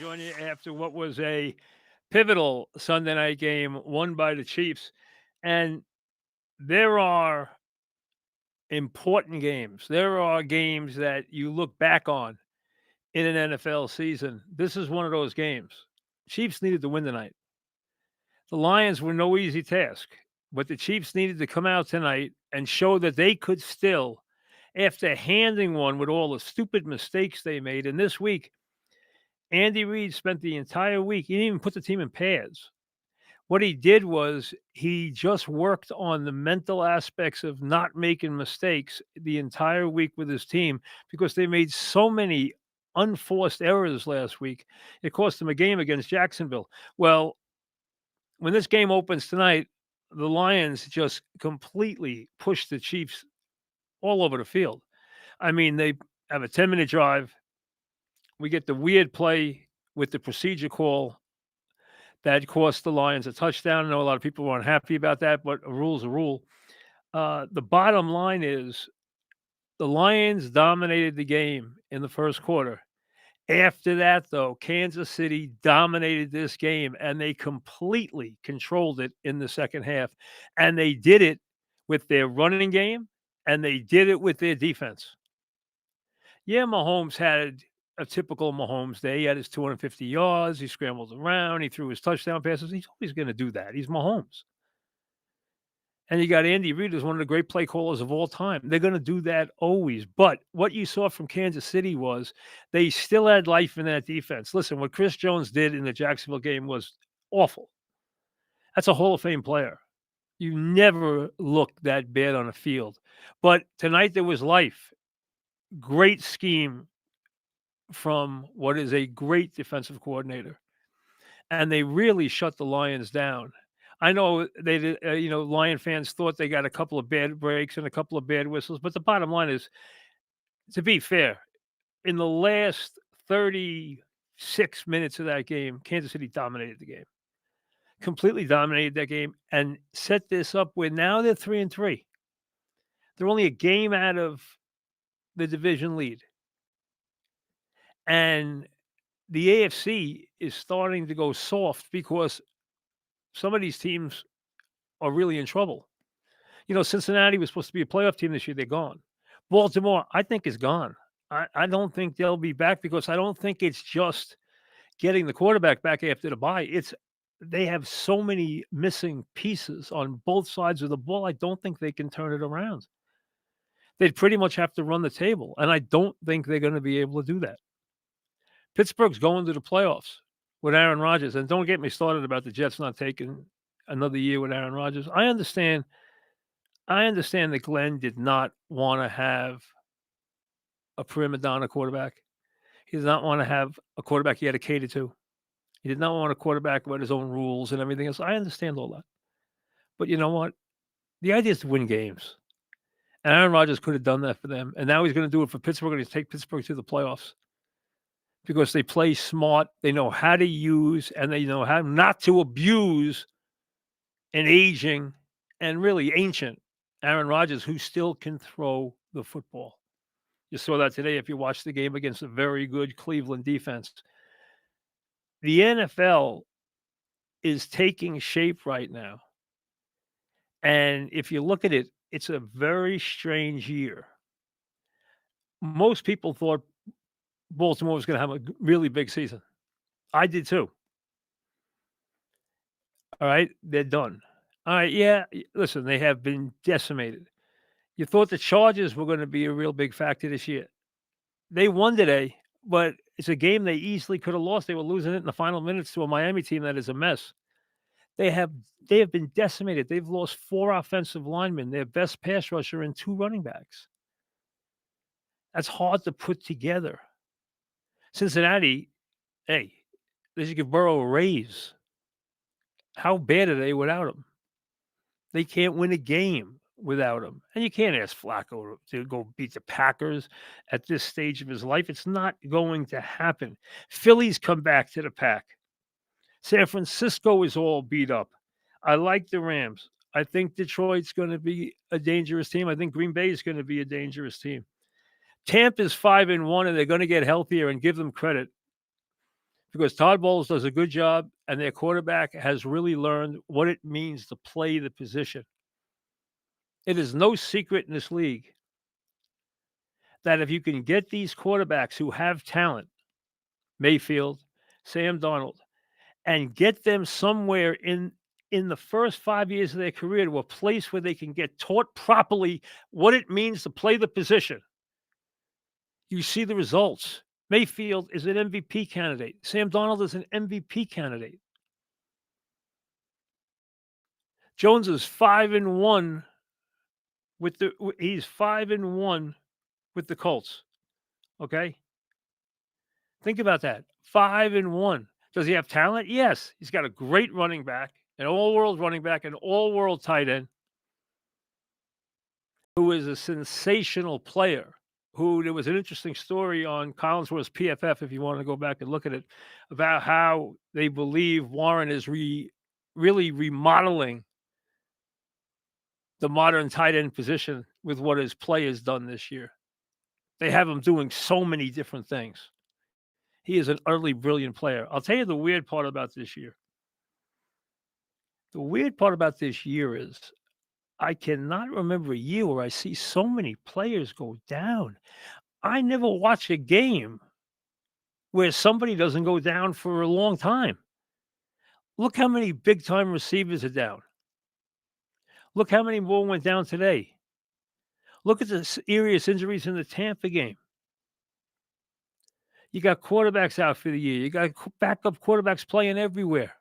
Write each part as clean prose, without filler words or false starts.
join you after what was a pivotal Sunday night game won by the Chiefs. And there are important games. There are games that you look back on in an NFL season. This is one of those games. Chiefs needed to win tonight. The Lions were no easy task, but the Chiefs needed to come out tonight and show that they could still, after handing one with all the stupid mistakes they made. And this week, Andy Reid spent the entire week, he didn't even put the team in pads. What he did was he just worked on the mental aspects of not making mistakes the entire week with his team because they made so many unforced errors last week. It cost them a game against Jacksonville. Well, when this game opens tonight, the Lions just completely pushed the Chiefs all over the field. I mean, they have a 10-minute drive. We get the weird play with the procedure call that cost the Lions a touchdown. I know a lot of people weren't happy about that, but a rule's a rule. The bottom line is the Lions dominated the game in the first quarter. After that, though, Kansas City dominated this game and they completely controlled it in the second half. And they did it with their running game and they did it with their defense. Yeah, Mahomes had a typical Mahomes day. He had his 250 yards. He scrambled around. He threw his touchdown passes. He's always going to do that. He's Mahomes. And you got Andy Reid as one of the great play callers of all time. They're going to do that always. But what you saw from Kansas City was they still had life in that defense. Listen, what Chris Jones did in the Jacksonville game was awful. That's a Hall of Fame player. You never looked that bad on a field. But tonight there was life. Great scheme from what is a great defensive coordinator. And they really shut the Lions down. I know they did, Lion fans thought they got a couple of bad breaks and a couple of bad whistles, but the bottom line is, to be fair, in the last 36 minutes of that game, Kansas City dominated the game, completely dominated that game, and set this up where now they're 3-3. They're only a game out of the division lead. And the AFC is starting to go soft because some of these teams are really in trouble. Cincinnati was supposed to be a playoff team this year. They're gone. Baltimore, I think, is gone. I don't think they'll be back because I don't think it's just getting the quarterback back after the bye. They have so many missing pieces on both sides of the ball. I don't think they can turn it around. They'd pretty much have to run the table, and I don't think they're going to be able to do that. Pittsburgh's going to the playoffs with Aaron Rodgers, and don't get me started about the Jets not taking another year with Aaron Rodgers. I understand that Glenn did not want to have a prima donna quarterback. He did not want to have a quarterback he had to cater to. He did not want a quarterback with his own rules and everything else. I understand all that. But you know what? The idea is to win games. And Aaron Rodgers could have done that for them. And now he's going to do it for Pittsburgh, and he's take Pittsburgh to the playoffs because they play smart. They know how to use and they know how not to abuse an aging and really ancient Aaron Rodgers who still can throw the football. You saw that today if you watched the game against a very good Cleveland defense. The NFL is taking shape right now. And if you look at it, it's a very strange year. Most people thought Baltimore was going to have a really big season. I did too. All right, they're done. All right, yeah, listen, they have been decimated. You thought the Chargers were going to be a real big factor this year. They won today, but it's a game they easily could have lost. They were losing it in the final minutes to a Miami team that is a mess. They have been decimated. They've lost 4 offensive linemen, their best pass rusher, and 2 running backs. That's hard to put together. Cincinnati, hey, they should give Burrow a raise. How bad are they without him? They can't win a game without him. And you can't ask Flacco to go beat the Packers at this stage of his life. It's not going to happen. Philly's come back to the pack. San Francisco is all beat up. I like the Rams. I think Detroit's going to be a dangerous team. I think Green Bay is going to be a dangerous team. Tampa's 5-1, and they're going to get healthier, and give them credit because Todd Bowles does a good job, and their quarterback has really learned what it means to play the position. It is no secret in this league that if you can get these quarterbacks who have talent, Mayfield, Sam Darnold, and get them somewhere in the first 5 years of their career to a place where they can get taught properly what it means to play the position. You see the results. Mayfield is an MVP candidate. Sam Darnold is an MVP candidate. Jones is 5-1 with the he's 5-1 with the Colts. Okay? Think about that. 5-1. Does he have talent? Yes. He's got a great running back, an all-world running back, an all-world tight end who is a sensational player. Who there was an interesting story on Collinsworth's PFF, if you want to go back and look at it, about how they believe Warren is really remodeling the modern tight end position with what his play has done this year. They have him doing so many different things. He is an utterly brilliant player. I'll tell you the weird part about this year. The weird part about this year is I cannot remember a year where I see so many players go down. I never watch a game where somebody doesn't go down for a long time. Look how many big time receivers are down. Look how many more went down today. Look at the serious injuries in the Tampa game. You got quarterbacks out for the year. You got backup quarterbacks playing everywhere.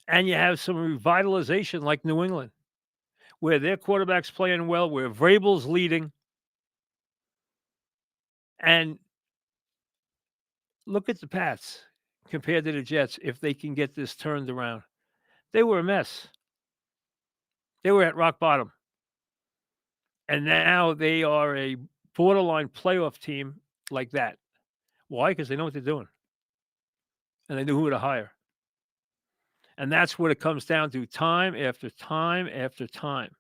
And you have some revitalization like New England, where their quarterback's playing well, where Vrabel's leading. And look at the Pats compared to the Jets if they can get this turned around. They were a mess. They were at rock bottom. And now they are a borderline playoff team like that. Why? Because they know what they're doing. And they knew who to hire. And that's what it comes down to time after time after time.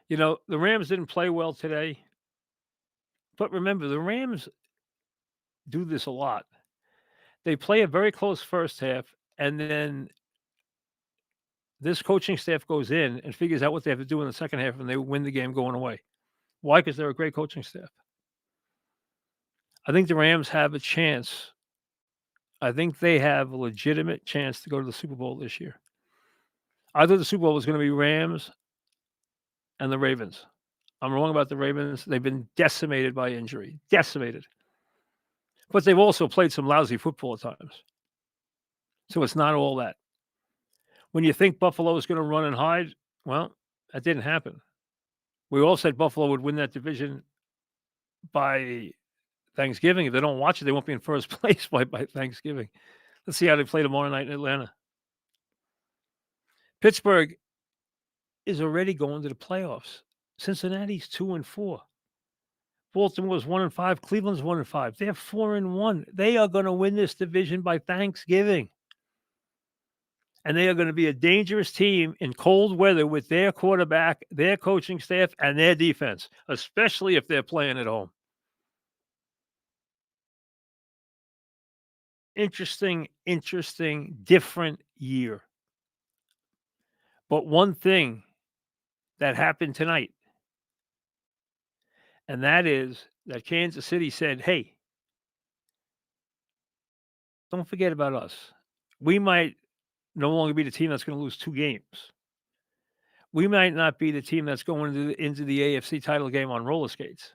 You know, the Rams didn't play well today. But remember, the Rams do this a lot. They play a very close first half, and then this coaching staff goes in and figures out what they have to do in the second half, and they win the game going away. Why? Because they're a great coaching staff. I think the Rams have a chance. I think they have a legitimate chance to go to the Super Bowl this year. I thought the Super Bowl was going to be Rams and the Ravens. I'm wrong about the Ravens. They've been decimated by injury. Decimated. But they've also played some lousy football at times. So it's not all that. When you think Buffalo is going to run and hide, well, that didn't happen. We all said Buffalo would win that division by Thanksgiving. If they don't watch it, they won't be in first place by Thanksgiving. Let's see how they play tomorrow night in Atlanta. Pittsburgh is already going to the playoffs. Cincinnati's 2-4. Baltimore's 1-5. Cleveland's 1-5. They're 4-1. They are going to win this division by Thanksgiving. And they are going to be a dangerous team in cold weather with their quarterback, their coaching staff, and their defense, especially if they're playing at home. Interesting, different year. But one thing that happened tonight, and that is that Kansas City said, hey, don't forget about us. We might no longer be the team that's going to lose 2 games. We might not be the team that's going into the AFC title game on roller skates.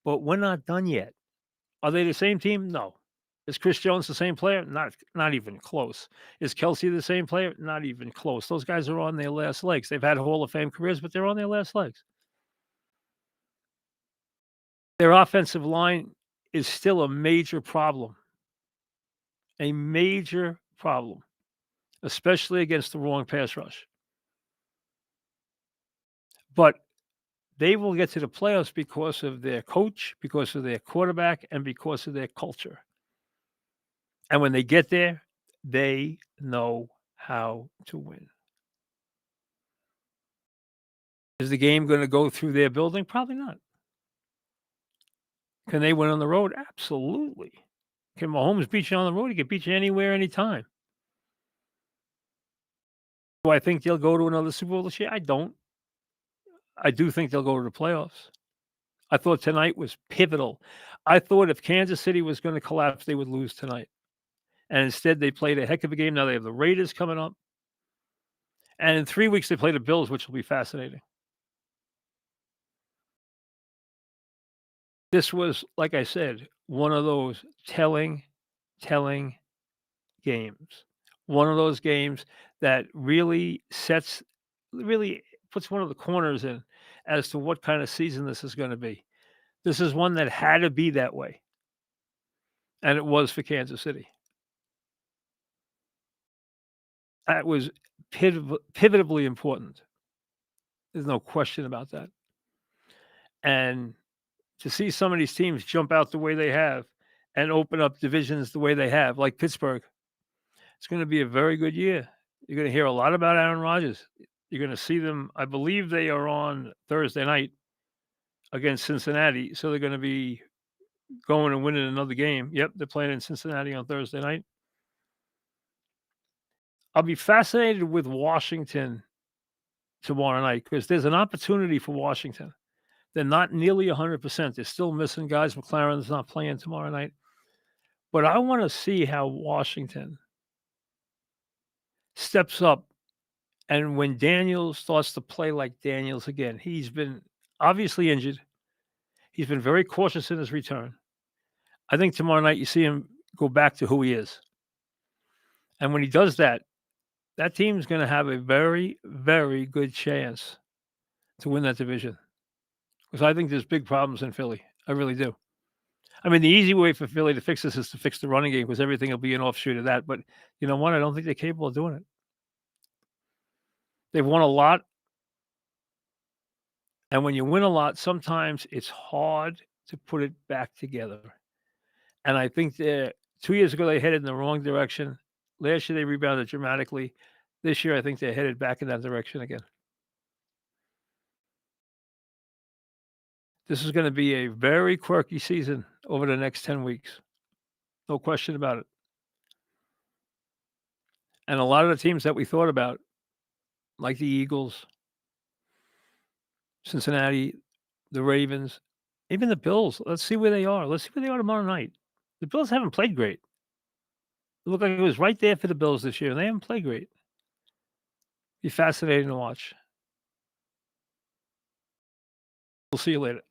But we're not done yet. Are they the same team? No. Is Chris Jones the same player? Not even close. Is Kelsey the same player? Not even close. Those guys are on their last legs. They've had Hall of Fame careers, but they're on their last legs. Their offensive line is still a major problem. A major problem, especially against the wrong pass rush. But they will get to the playoffs because of their coach, because of their quarterback, and because of their culture. And when they get there, they know how to win. Is the game going to go through their building? Probably not. Can they win on the road? Absolutely. Can Mahomes beat you on the road? He can beat you anywhere, anytime. Do I think they'll go to another Super Bowl this year? I don't. I do think they'll go to the playoffs. I thought tonight was pivotal. I thought if Kansas City was gonna collapse, they would lose tonight, and instead they played a heck of a game. Now they have the Raiders coming up, and in 3 weeks they play the Bills, which will be fascinating. This was, like I said, one of those telling games. One of those games that really puts one of the corners in as to what kind of season this is gonna be. This is one that had to be that way, and it was for Kansas City. That was pivotably important. There's no question about that. And to see some of these teams jump out the way they have and open up divisions the way they have, like Pittsburgh, it's gonna be a very good year. You're gonna hear a lot about Aaron Rodgers. You're gonna see them. I believe they are on Thursday night against Cincinnati, so they're gonna be going and winning another game. Yep, they're playing in Cincinnati on Thursday night. I'll be fascinated with Washington tomorrow night because there's an opportunity for Washington. They're not nearly 100%. They're still missing guys. McLaren's not playing tomorrow night. But I want to see how Washington steps up. And when Daniels starts to play like Daniels again, he's been obviously injured. He's been very cautious in his return. I think tomorrow night you see him go back to who he is. And when he does that, that team's going to have a very, very good chance to win that division. Because I think there's big problems in Philly. I really do. I mean, the easy way for Philly to fix this is to fix the running game because everything will be an offshoot of that. But you know what? I don't think they're capable of doing it. They've won a lot. And when you win a lot, sometimes it's hard to put it back together. And I think that 2 years ago, they headed in the wrong direction. Last year, they rebounded dramatically. This year, I think they're headed back in that direction again. This is going to be a very quirky season over the next 10 weeks. No question about it. And a lot of the teams that we thought about, like the Eagles, Cincinnati, the Ravens, even the Bills, let's see where they are. Let's see where they are tomorrow night. The Bills haven't played great. It looked like it was right there for the Bills this year, and they haven't played great. Be fascinating to watch. We'll see you later.